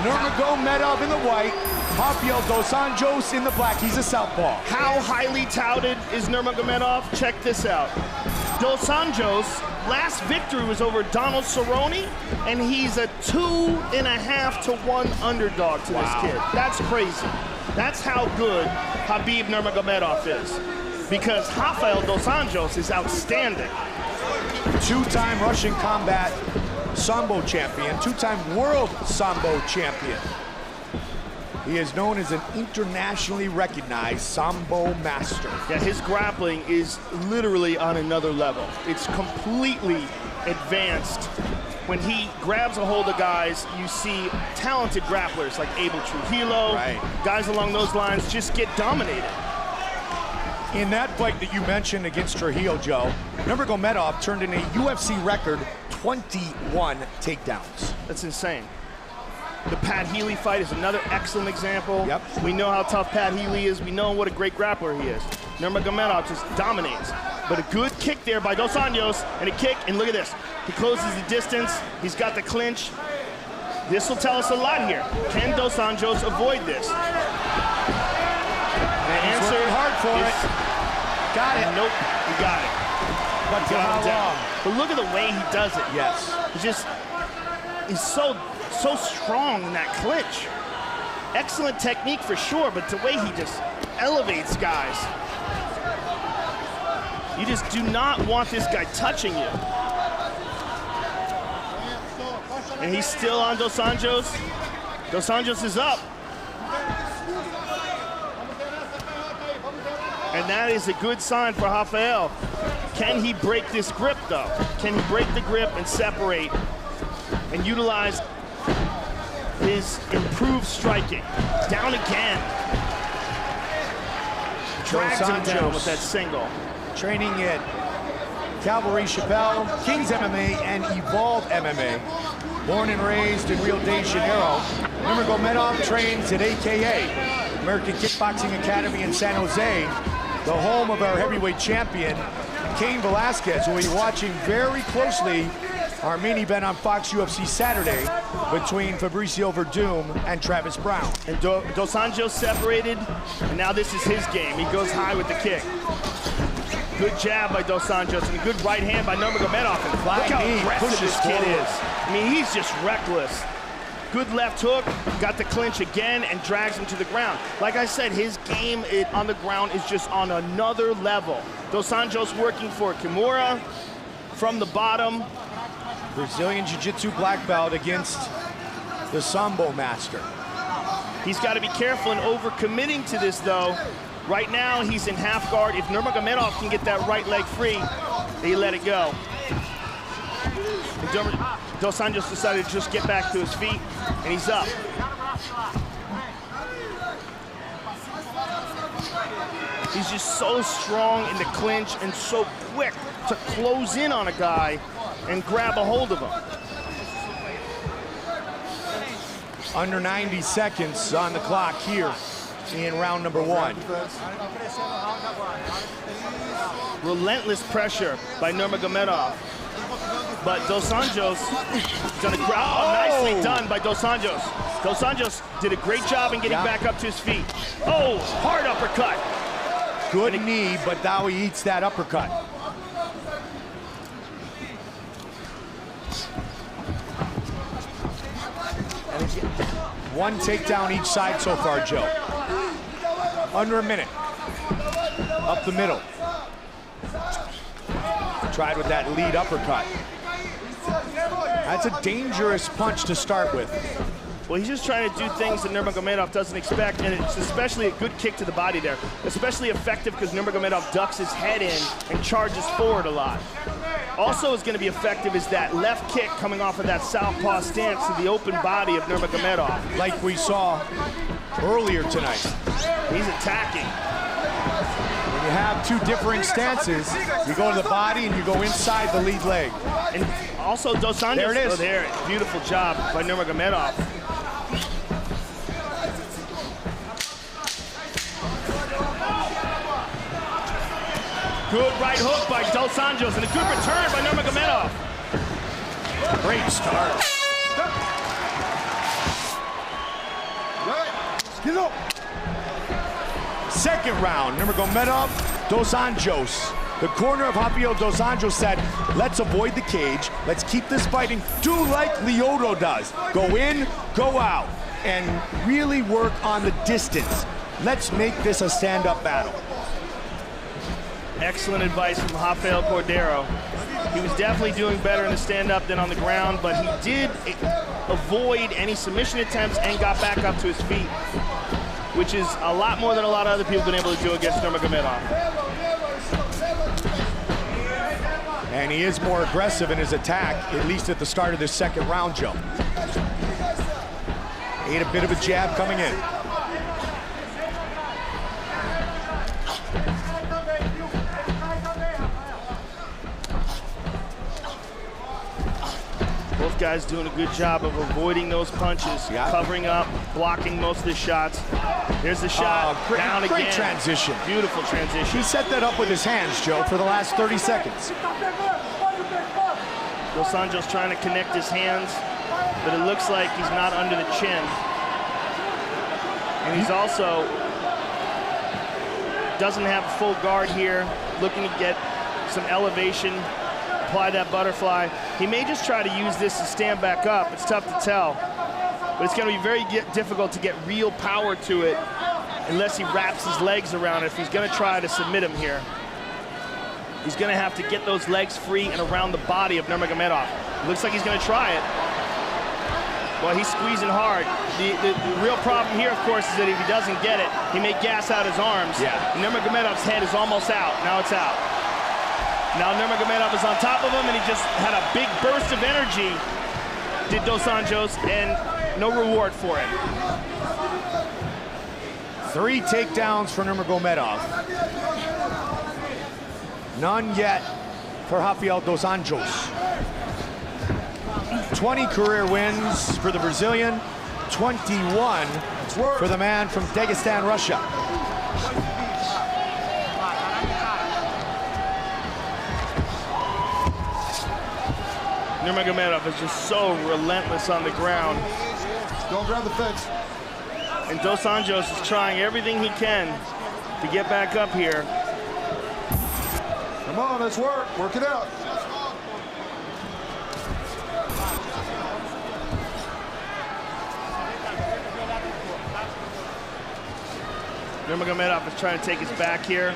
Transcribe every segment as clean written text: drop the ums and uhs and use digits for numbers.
Nurmagomedov in the white, Rafael DOS Anjos in the black. He's a southpaw. How highly touted is Nurmagomedov? Check this out. DOS Anjos' last victory was over Donald Cerrone, and he's a 2.5 to 1 underdog to this kid. That's crazy. That's how good Khabib Nurmagomedov is. Because Rafael DOS Anjos is outstanding. Two-time Russian combat Sambo champion, two-time world Sambo champion. He is known as an internationally recognized Sambo master. Yeah, his grappling is literally on another level. It's completely advanced. When he grabs a hold of guys, you see talented grapplers like Abel Trujillo, guys along those lines just get dominated. In that fight that you mentioned against Trujillo, Joe, Nurmagomedov turned in a UFC record 21 takedowns. That's insane. The Pat Healy fight is another excellent example. Yep. We know how tough Pat Healy is. We know what a great grappler he is. Nurmagomedov just dominates. But a good kick there by DOS Anjos, and a kick, and look at this. He closes the distance. He's got the clinch. This will tell us a lot here. Can DOS Anjos avoid this? And he's working hard for it. Got it. Nope, he got it. But for how long? But look at the way he does it. Yes. He's so strong in that clinch. Excellent technique for sure, but the way he just elevates guys. You just do not want this guy touching you. And he's still on DOS Anjos. DOS Anjos is up. And that is a good sign for Rafael. Can he break this grip, though? Can he break the grip and separate and utilize his improved striking? Down again. Drags him down with that single. Training at Calvary Chappelle, Kings MMA, and Evolve MMA. Born and raised in Rio de Janeiro, Nurmagomedov trains at AKA, American Kickboxing Academy in San Jose, the home of our heavyweight champion, Cain Velasquez, who we're watching very closely our main event on Fox UFC Saturday between Fabricio Verdum and Travis Brown. And DOS Anjos separated, and now this is his game. He goes high with the kick. Good jab by DOS Anjos and a good right hand by Nurmagomedov. And look how aggressive this kid is. I mean, he's just reckless. Good left hook, got the clinch again and drags him to the ground. Like I said, his game on the ground is just on another level. DOS Anjos working for Kimura from the bottom. Brazilian Jiu-Jitsu black belt against the Sambo master. He's got to be careful in overcommitting to this, though. Right now, he's in half guard. If Nurmagomedov can get that right leg free, they let it go. DOS Anjos decided to just get back to his feet, and he's up. He's just so strong in the clinch and so quick to close in on a guy and grab a hold of him. Under 90 seconds on the clock here in round number 1. Relentless pressure by Nurmagomedov. But DOS Anjos done nicely done by DOS Anjos. DOS Anjos did a great job in getting back up to his feet. Oh, hard uppercut. Good knee, but now he eats that uppercut. One takedown each side so far, Joe. Under a minute. Up the middle. Tried with that lead uppercut. That's a dangerous punch to start with. Well, he's just trying to do things that Nurmagomedov doesn't expect, and it's especially a good kick to the body there. Especially effective because Nurmagomedov ducks his head in and charges forward a lot. Also is going to be effective is that left kick coming off of that southpaw stance to the open body of Nurmagomedov. Like we saw earlier tonight. He's attacking. When you have two differing stances, you go to the body and you go inside the lead leg. And also DOS Anjos. There it is. Oh, there. Beautiful job by Nurmagomedov. Good right hook by DOS Anjos and a good return by Nurmagomedov. Great start. Second round, Nurmagomedov, Dos Anjos. The corner of Rafael DOS Anjos said, let's avoid the cage, let's keep this fighting, do like Lyoto does. Go in, go out, and really work on the distance. Let's make this a stand-up battle. Excellent advice from Rafael Cordero. He was definitely doing better in the stand-up than on the ground, but he did avoid any submission attempts and got back up to his feet, which is a lot more than a lot of other people have been able to do against Nurmagomedov. And he is more aggressive in his attack, at least at the start of this second round, Joe. Ate a bit of a jab coming in. Both guys doing a good job of avoiding those punches, covering up, blocking most of the shots. There's the shot, down again. Great transition. Beautiful transition. He set that up with his hands, Joe, for the last 30 seconds. Dos Anjos trying to connect his hands, but it looks like he's not under the chin. And he's also doesn't have full guard here, looking to get some elevation, apply that butterfly. He may just try to use this to stand back up. It's tough to tell, but it's going to be very difficult to get real power to it unless he wraps his legs around it. If he's going to try to submit him here, he's going to have to get those legs free and around the body of Nurmagomedov. It looks like he's going to try it. Well, he's squeezing hard. The real problem here, of course, is that if he doesn't get it, he may gas out his arms. Yeah. Nurmagomedov's head is almost out. Now it's out. Now Nurmagomedov is on top of him, and he just had a big burst of energy, did Dos Anjos, and no reward for it. 3 takedowns for Nurmagomedov. None yet for Rafael DOS Anjos. 20 career wins for the Brazilian, 21 for the man from Dagestan, Russia. Nurmagomedov is just so relentless on the ground. Don't grab the fence. And Dos Anjos is trying everything he can to get back up here. Come on, let's work. Work it out. Nurmagomedov is trying to take his back here.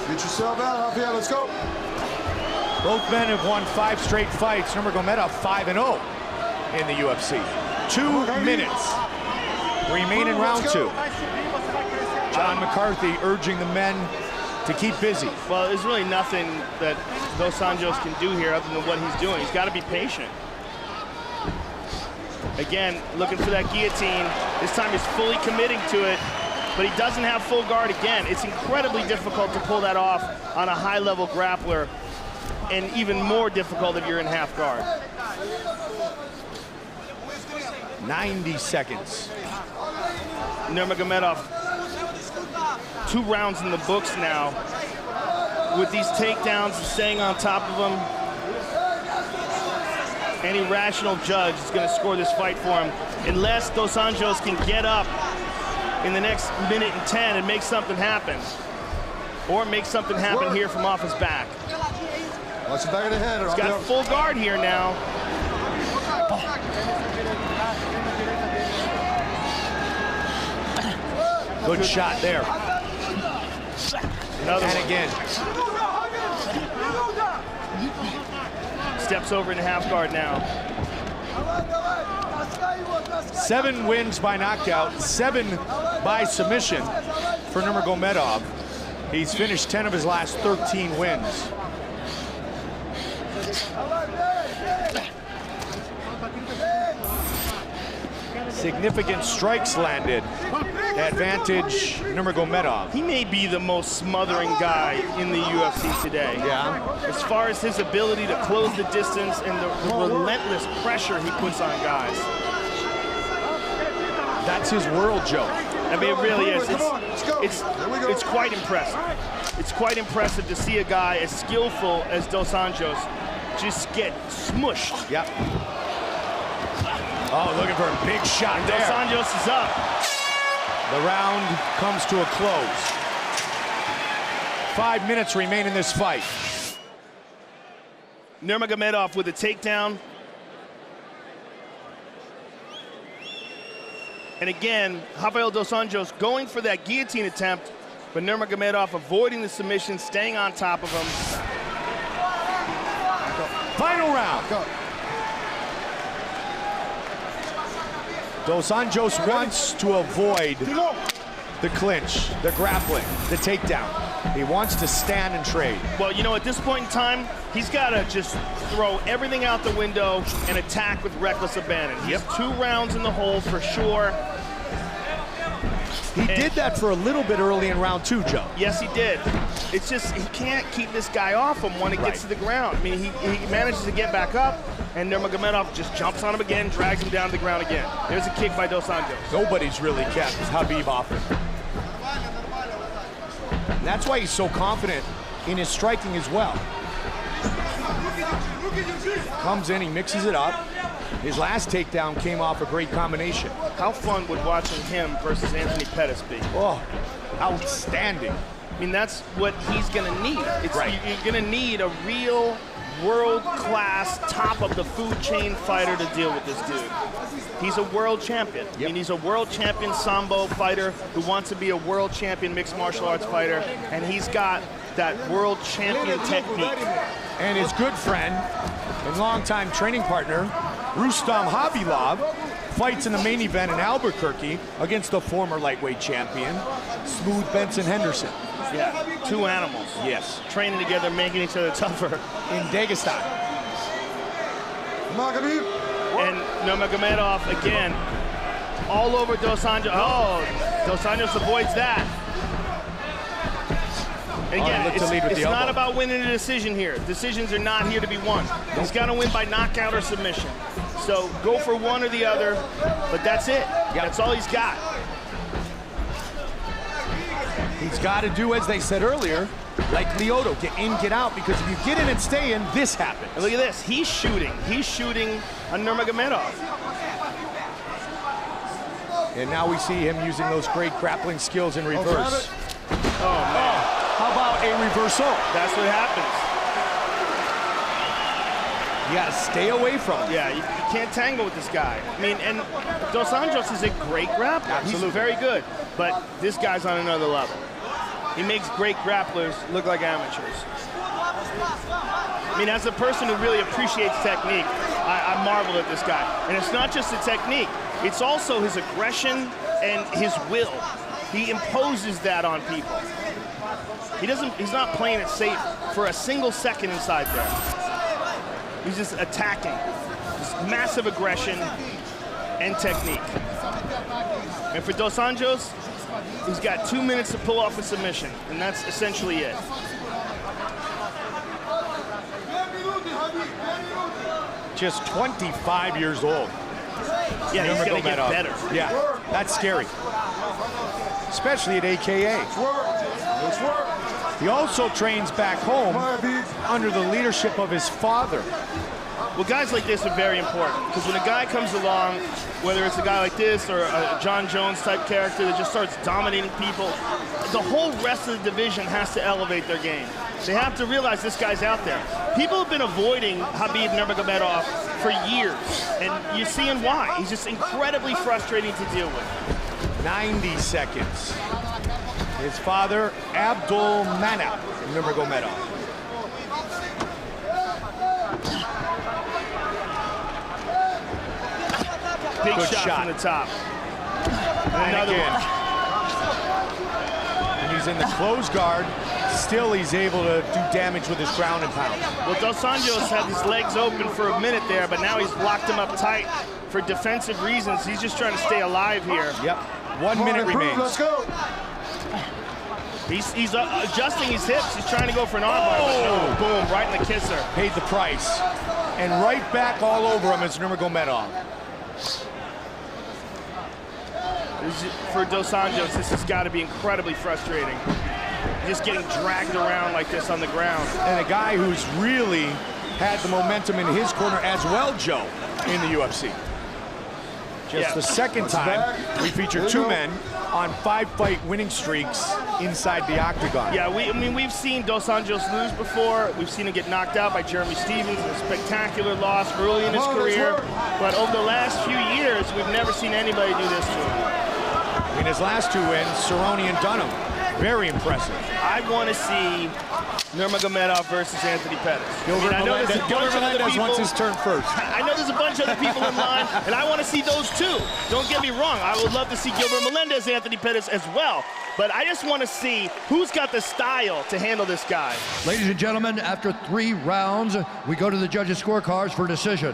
Get yourself out, Rafael. Let's go. Both men have won 5 straight fights. Nurmagomedov 5-0 in the UFC. 2 minutes remain in round 2. John McCarthy urging the men to keep busy. Well, there's really nothing that Dos Anjos can do here other than what he's doing. He's got to be patient. Again, looking for that guillotine. This time he's fully committing to it, but he doesn't have full guard again. It's incredibly difficult to pull that off on a high-level grappler, and even more difficult if you're in half guard. 90 seconds. Nurmagomedov, 2 rounds in the books now. With these takedowns, staying on top of him, any rational judge is going to score this fight for him, unless Dos Anjos can get up in the next minute and 10 and make something happen, or make something happen here from off his back. Watch the back of the head. He's got full guard here now. Good shot there. Another and one. again. Steps over into half guard now. 7 wins by knockout, 7 by submission for Nurmagomedov. He's finished 10 of his last 13 wins. Significant strikes landed. Advantage Nurmagomedov. He may be the most smothering guy in the UFC today. Yeah. As far as his ability to close the distance and the relentless pressure he puts on guys. That's his world, Joe. I mean, it really is. It's quite impressive. It's quite impressive to see a guy as skillful as Dos Anjos just get smushed. Yep. Oh, looking for a big shot there. Dos Anjos is up. The round comes to a close. 5 minutes remain in this fight. Nurmagomedov with a takedown. And again, Rafael DOS Anjos going for that guillotine attempt, but Nurmagomedov avoiding the submission, staying on top of him. Final round. Go. Dos Anjos wants to avoid the clinch, the grappling, the takedown. He wants to stand and trade. Well, you know, at this point in time, he's got to just throw everything out the window and attack with reckless abandon. He's 2 rounds in the hole for sure. He did that for a little bit early in round 2, Joe. Yes, he did. It's just he can't keep this guy off him when he gets to the ground. I mean, he manages to get back up, and Nurmagomedov just jumps on him again, drags him down to the ground again. There's a kick by Dos Anjos. Nobody's really kept Khabib off him. And that's why he's so confident in his striking as well. Comes in, he mixes it up. His last takedown came off a great combination. How fun would watching him versus Anthony Pettis be? Oh, outstanding. I mean, that's what he's going to need. You're going to need a real world-class, top-of-the-food chain fighter to deal with this dude. He's a world champion. I mean, he's a world champion Sambo fighter who wants to be a world champion mixed martial arts fighter, and he's got that world champion technique. And his good friend and longtime training partner, Rustam Khabilov, fights in the main event in Albuquerque against the former lightweight champion, Smooth Benson Henderson. Yeah, 2 animals. Yes. Training together, making each other tougher. In Dagestan. And Nurmagomedov, again, all over Dos Anjos. Oh, Dos Anjos avoids that. And again, it's not about winning a decision here. Decisions are not here to be won. He's got to win by knockout or submission. So go for one or the other, but that's it. That's all he's got. He's got to do, as they said earlier, like Lyoto, get in, get out, because if you get in and stay in, this happens. And look at this, he's shooting on Nurmagomedov. And now we see him using those great grappling skills in reverse. Oh, man. How about a reversal? That's what happens. You got to stay away from him. Yeah, you can't tangle with this guy. I mean, and Dos Anjos is a great grappler. Absolutely. He's very good, but this guy's on another level. He makes great grapplers look like amateurs. I mean, as a person who really appreciates technique, I marvel at this guy. And it's not just the technique, it's also his aggression and his will. He imposes that on people. He's not playing it safe for a single second inside there. He's just attacking. Just massive aggression and technique. And for Dos Anjos, he's got 2 minutes to pull off a submission, and that's essentially it. Just 25 years old. Yeah, he's gonna get better. Yeah, that's scary. Especially at AKA. He also trains back home under the leadership of his father. Well, guys like this are very important, because when a guy comes along, whether it's a guy like this or a John Jones type character that just starts dominating people, the whole rest of the division has to elevate their game. They have to realize this guy's out there. People have been avoiding Khabib Nurmagomedov for years, and you're seeing why. He's just incredibly frustrating to deal with. 90 seconds. His father, Abdul Manap Nurmagomedov. Big shot from the top. And another again. one. And he's in the closed guard. Still, he's able to do damage with his ground and pound. Well, Dos Anjos had his legs open for a minute there, but now he's locked him up tight for defensive reasons. He's just trying to stay alive here. Yep. 1 minute remains. Let's go. He's adjusting his hips. He's trying to go for an armbar. Oh, boom, right in the kisser. Paid the price. And right back all over him is Nurmagomedov. For Dos Anjos, this has got to be incredibly frustrating. Just getting dragged around like this on the ground. And a guy who's really had the momentum in his corner as well, Joe, in the UFC. Just the second time we feature two men on 5-fight winning streaks inside the octagon. Yeah, I mean, we've seen Dos Anjos lose before. We've seen him get knocked out by Jeremy Stephens in a spectacular loss early in his career. But over the last few years, we've never seen anybody do this to him. In his last two wins, Cerrone and Dunham, very impressive. I want to see Nurmagomedov versus Anthony Pettis. Gilbert Melendez wants his turn first. I know there's a bunch of other people in line, and I want to see those too. Don't get me wrong. I would love to see Gilbert Melendez, Anthony Pettis as well. But I just want to see who's got the style to handle this guy. Ladies and gentlemen, after 3 rounds, we go to the judges' scorecards for decision.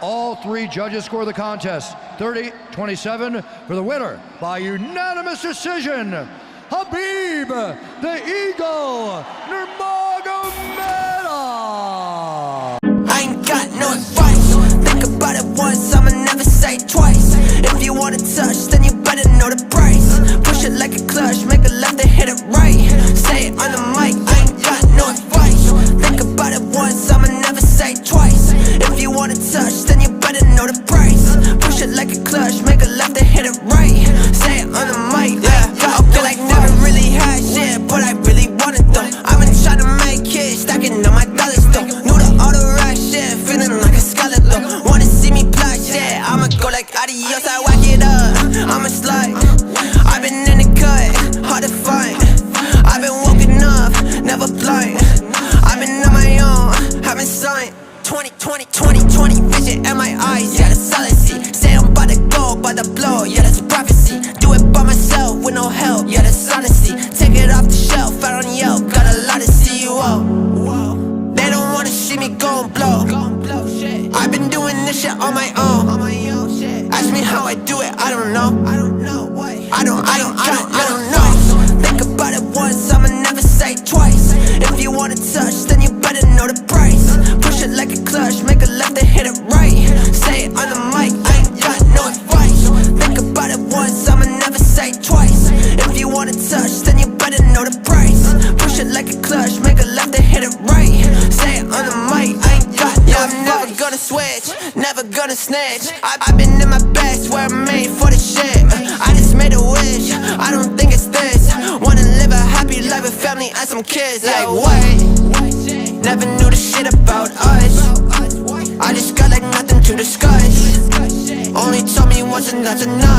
All 3 judges score the contest 30-27 for the winner by unanimous decision, Khabib the Eagle Nurmagomedov. I ain't got no advice. Think about it once, I'ma never say twice. If you want to touch, then you better know the price. Push it like a clutch, make a left and hit it right. Say it on the mic, I ain't got no advice. Think about it once, I'ma never say twice. If you want to touch, then you better know the price. Push it like a clutch, make a left and hit it right. Say it on the mic, yeah. I feel like never really had shit, but I really want it though. I've been trying to make it, stacking on my dollars though. New to all the right shit, feeling like a scholar though. Wanna see me plot shit, I'ma go like adios, I whack it up. I'm a slut, I've been in the cut, hard to find. I've been woken up, never blind. I've been on my own, haven't signed. 20 vision in my eyes, yeah, that's all I see. Say I'm about to go by the blow, yeah, that's prophecy. Do it by myself with no help, yeah, that's honesty. Take it off the shelf, out on Yelp, got a lot to see you up. They don't wanna see me go and blow. I've been doing this shit on my own. Ask me how I do it, I don't know. I don't know. Think about it once, I'ma never say twice. If you wanna touch, then you better know the price. Push it like a clutch, make a left and hit it right. Say it on the mic, I ain't got no advice. Think about it once, I'ma never say twice. If you wanna touch, then you better know the price. Push it like a clutch, make a left and hit it right. Say it on the mic, I ain't got no advice. I'm never gonna switch, never gonna snitch. I've been in my best, where I'm made for the shit. I just made a wish, I don't think it's this. Wanna live a happy life with family and some kids. Like what? Never knew the shit about us. I just got like nothing to discuss. Only told me once and that's enough.